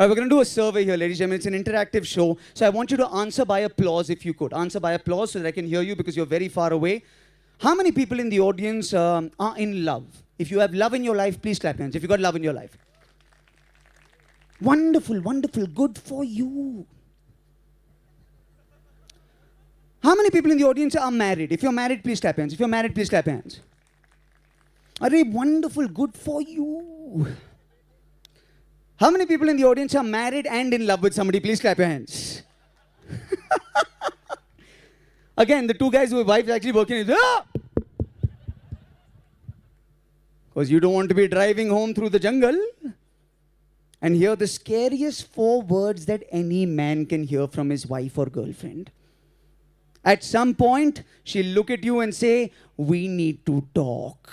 All right, we're going to do a survey here, ladies and gentlemen. It's an interactive show. So I want you to answer by applause if you could. Answer by applause so that I can hear you because you're very far away. How many people in the audience are in love? If you have love in your life, please clap your hands. If you got love in your life. Wonderful, wonderful. Good for you. How many people in the audience are married? If you're married, please clap your hands. If you're married, please clap your hands. Arey, wonderful. Good for you. How many people in the audience are married and in love with somebody? Please clap your hands. Again, the two guys whose wives actually working. Because you don't want to be driving home through the jungle and hear the scariest 4 words that any man can hear from his wife or girlfriend. At some point, she'll look at you and say, we need to talk.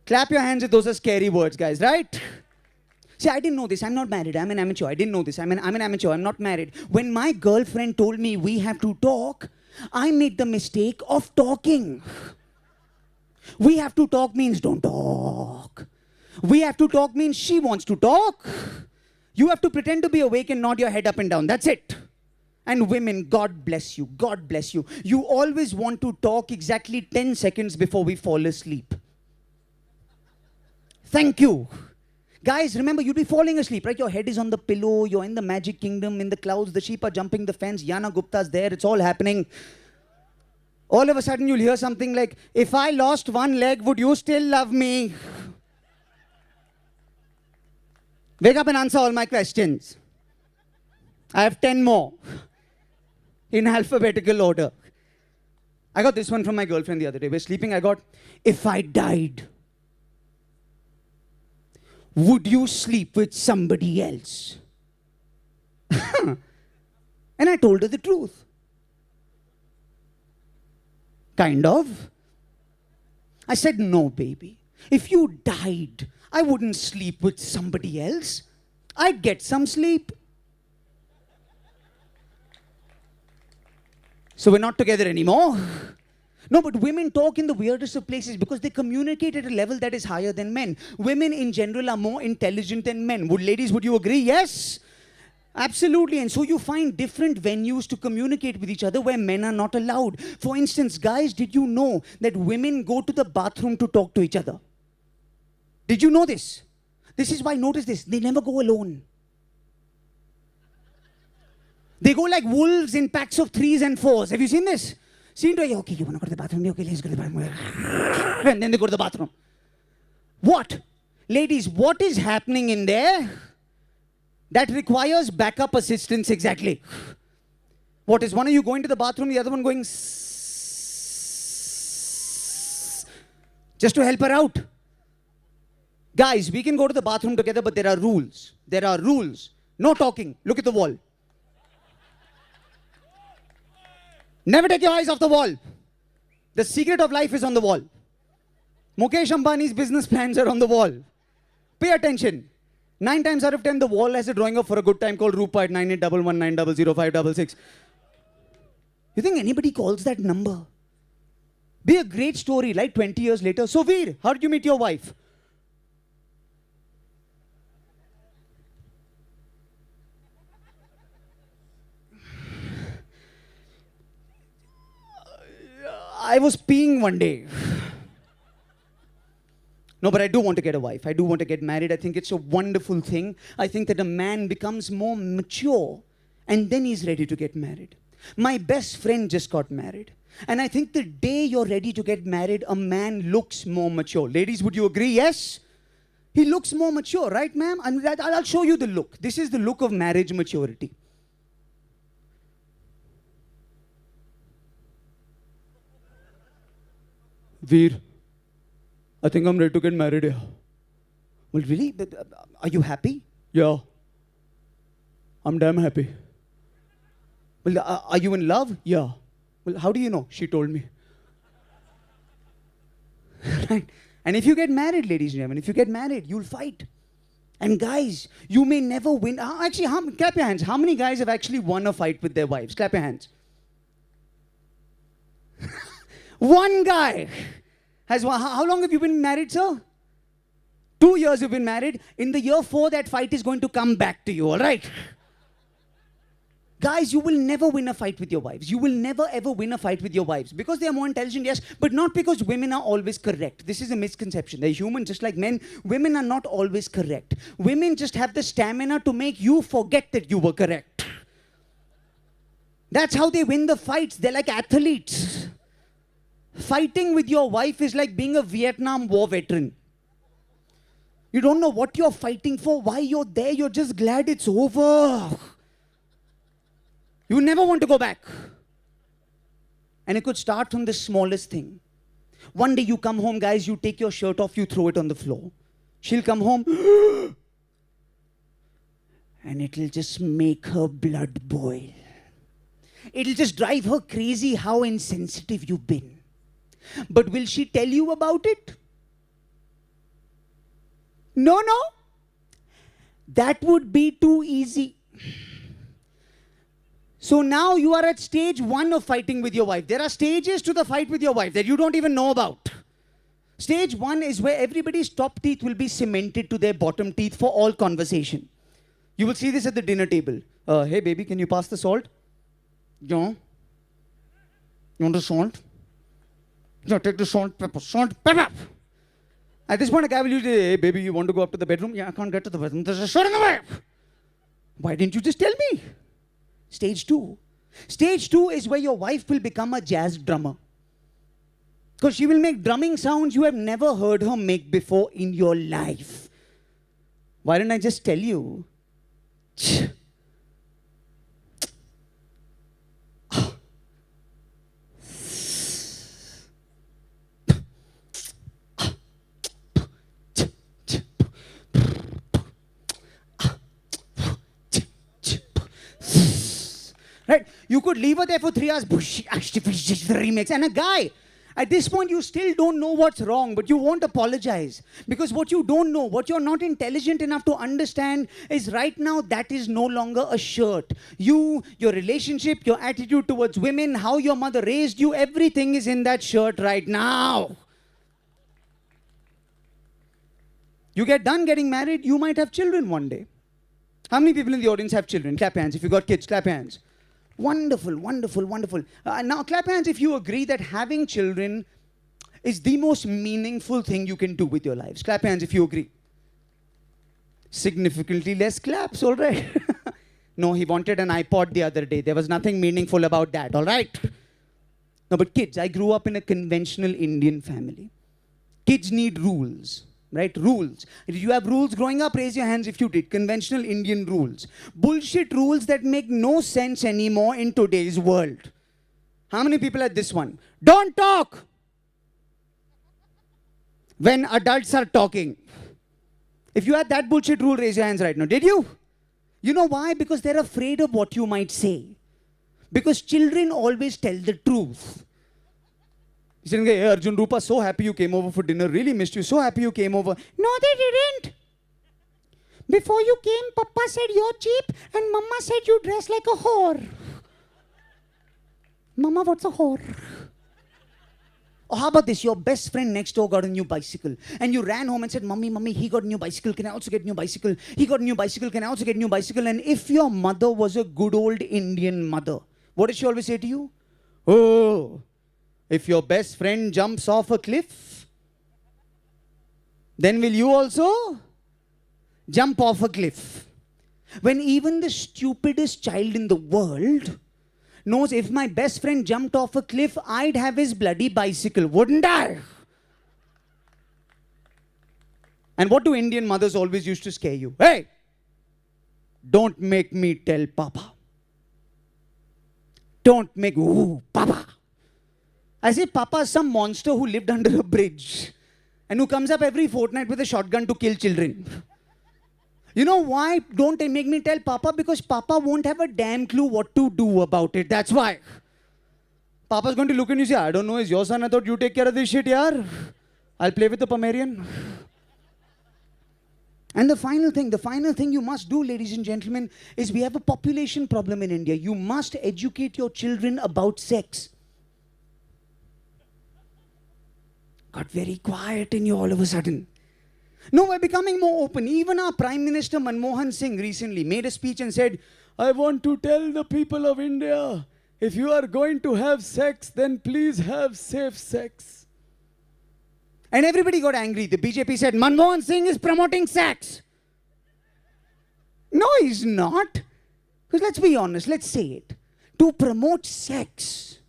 Clap your hands if those are scary words, guys, right? See, I didn't know this. I'm not married. I'm an amateur. I didn't know this. I'm an amateur. I'm not married. When my girlfriend told me we have to talk, I made the mistake of talking. We have to talk means don't talk. We have to talk means she wants to talk. You have to pretend to be awake and nod your head up and down. That's it. And women, God bless you. God bless you. You always want to talk exactly 10 seconds before we fall asleep. Thank you. Guys, remember, you'll be falling asleep, right? Your head is on the pillow. You're in the magic kingdom, in the clouds. The sheep are jumping the fence. Yana Gupta's there. It's all happening. All of a sudden, you'll hear something like, if I lost one leg, would you still love me? Wake up and answer all my questions. I have 10 more in alphabetical order. I got this one from my girlfriend the other day. We're sleeping. I got, if I died, would you sleep with somebody else? And I told her the truth. Kind of. I said, no, baby. If you died, I wouldn't sleep with somebody else. I'd get some sleep. So we're not together anymore. No, but women talk in the weirdest of places because they communicate at a level that is higher than men. Women in general are more intelligent than men. Ladies, would you agree? Yes? Absolutely. And so you find different venues to communicate with each other where men are not allowed. For instance, guys, did you know that women go to the bathroom to talk to each other? Did you know this? This is why, notice this, they never go alone. They go like wolves in packs of 3s and 4s. Have you seen this? Seen to, okay, you want to go to the bathroom? Okay, let's go to the bathroom. And then they go to the bathroom. What? Ladies, what is happening in there that requires backup assistance exactly? What is one of you going to the bathroom, the other one going just to help her out? Guys, we can go to the bathroom together, but there are rules. There are rules. No talking. Look at the wall. Never take your eyes off the wall. The secret of life is on the wall. Mukesh Ambani's business plans are on the wall. Pay attention. 9 times out of 10, the wall has a drawing up for a good time called Rupa at 9811900566. You think anybody calls that number? Be a great story, like 20 years later. So, Veer, how did you meet your wife? I was peeing one day. No, but I do want to get a wife. I do want to get married. I think it's a wonderful thing. I think that a man becomes more mature and then he's ready to get married. My best friend just got married. And I think the day you're ready to get married, a man looks more mature. Ladies, would you agree? Yes? He looks more mature, right, ma'am? I'll show you the look. This is the look of marriage maturity. Veer, I think I'm ready to get married here. Well, really? Are you happy? Yeah. I'm damn happy. Well, are you in love? Yeah. Well, how do you know? She told me. Right? And if you get married, ladies and gentlemen, if you get married, you'll fight. And guys, you may never win. Actually, clap your hands. How many guys have actually won a fight with their wives? Clap your hands. One guy has won. How long have you been married, sir? 2 years you've been married. In the year 4, that fight is going to come back to you, all right? Guys, you will never win a fight with your wives. You will never ever win a fight with your wives. Because they are more intelligent, yes, but not because women are always correct. This is a misconception. They're human just like men. Women are not always correct. Women just have the stamina to make you forget that you were correct. That's how they win the fights. They're like athletes. Fighting with your wife is like being a Vietnam War veteran. You don't know what you're fighting for, why you're there. You're just glad it's over. You never want to go back. And it could start from the smallest thing. One day you come home, guys, you take your shirt off, you throw it on the floor. She'll come home, and it'll just make her blood boil. It'll just drive her crazy how insensitive you've been. But will she tell you about it? No. That would be too easy. So now you are at stage 1 of fighting with your wife. There are stages to the fight with your wife that you don't even know about. Stage 1 is where everybody's top teeth will be cemented to their bottom teeth for all conversation. You will see this at the dinner table. Hey baby, can you pass the salt? Yeah. You want the salt? Yeah, take the salt, pepper. Salt, pepper. At this point, a guy will usually say, hey baby, you want to go up to the bedroom? Yeah, I can't get to the bedroom. There's a salt in the way. Why didn't you just tell me? Stage 2. Stage 2 is where your wife will become a jazz drummer. Because she will make drumming sounds you have never heard her make before in your life. Why didn't I just tell you? Right? You could leave her there for 3 hours. Remix. And a guy, at this point, you still don't know what's wrong, but you won't apologize. Because what you don't know, what you're not intelligent enough to understand is right now that is no longer a shirt. You, your relationship, your attitude towards women, how your mother raised you, everything is in that shirt right now. You get done getting married, you might have children one day. How many people in the audience have children? Clap your hands. If you got kids, clap your hands. Wonderful, wonderful, wonderful. Now clap your hands if you agree that having children is the most meaningful thing you can do with your lives. Clap your hands if you agree. Significantly less claps, all right? No, he wanted an iPod the other day. There was nothing meaningful about that, all right? No, but kids, I grew up in a conventional Indian family. Kids need rules. Right? Rules. Did you have rules growing up? Raise your hands if you did. Conventional Indian rules. Bullshit rules that make no sense anymore in today's world. How many people had this one? Don't talk when adults are talking. If you had that bullshit rule, raise your hands right now. Did you? You know why? Because they're afraid of what you might say. Because children always tell the truth. He said, hey, Arjun, Rupa, so happy you came over for dinner. Really missed you. So happy you came over. No, they didn't. Before you came, Papa said you're cheap and Mama said you dress like a whore. Mama, what's a whore? Oh, how about this? Your best friend next door got a new bicycle. And you ran home and said, Mommy, he got a new bicycle. Can I also get a new bicycle? He got a new bicycle. Can I also get a new bicycle? And if your mother was a good old Indian mother, what did she always say to you? Oh, if your best friend jumps off a cliff, then will you also jump off a cliff? When even the stupidest child in the world knows if my best friend jumped off a cliff, I'd have his bloody bicycle, wouldn't I? And what do Indian mothers always used to scare you? Hey, don't make me tell Papa. Don't make, ooh, Papa. I say Papa is some monster who lived under a bridge and who comes up every fortnight with a shotgun to kill children. You know why don't they make me tell Papa? Because Papa won't have a damn clue what to do about it. That's why. Papa's going to look and you say, I don't know, it's your son. I thought you take care of this shit, yaar. I'll play with the Pomerian. And the final thing you must do, ladies and gentlemen, is we have a population problem in India. You must educate your children about sex. Got very quiet in you all of a sudden. No, we're becoming more open. Even our Prime Minister Manmohan Singh recently made a speech and said, I want to tell the people of India, if you are going to have sex, then please have safe sex. And everybody got angry. The BJP said, Manmohan Singh is promoting sex. No, he's not. Because let's be honest, let's say it. To promote sex,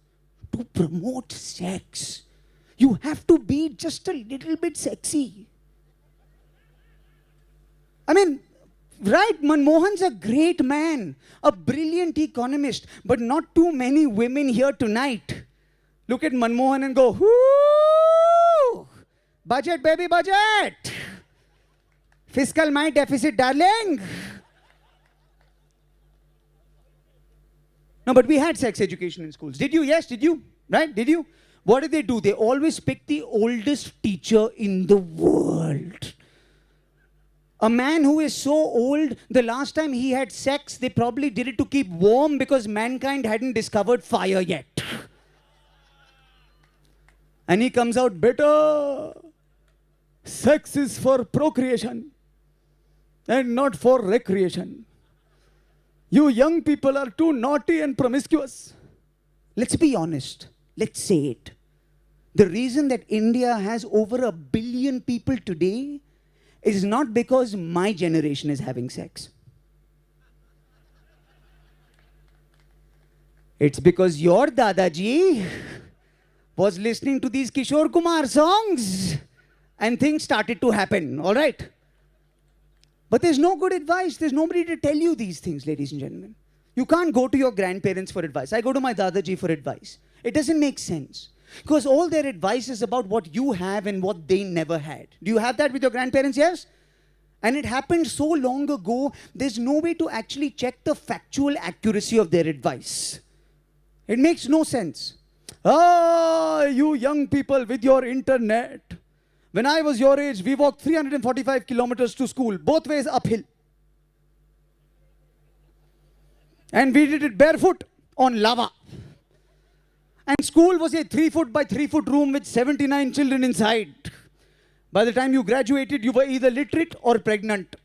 you have to be just a little bit sexy. I mean, right, Manmohan's a great man, a brilliant economist, but not too many women here tonight look at Manmohan and go, whoo, budget, baby, budget. Fiscal my deficit, darling. No, but we had sex education in schools. Did you? Yes, did you? Right? Did you? What did they do? They always picked the oldest teacher in the world. A man who is so old, the last time he had sex, they probably did it to keep warm because mankind hadn't discovered fire yet. And he comes out bitter. Sex is for procreation and not for recreation. You young people are too naughty and promiscuous. Let's be honest. Let's say it. The reason that India has over 1 billion people today is not because my generation is having sex. It's because your Dadaji was listening to these Kishore Kumar songs and things started to happen, all right? But there's no good advice. There's nobody to tell you these things, ladies and gentlemen. You can't go to your grandparents for advice. I go to my Dadaji for advice. It doesn't make sense. Because all their advice is about what you have and what they never had. Do you have that with your grandparents? Yes? And it happened so long ago, there's no way to actually check the factual accuracy of their advice. It makes no sense. Ah, you young people with your internet. When I was your age, we walked 345 kilometers to school, both ways uphill. And we did it barefoot on lava. And school was a 3-foot by 3-foot room with 79 children inside. By the time you graduated, you were either literate or pregnant.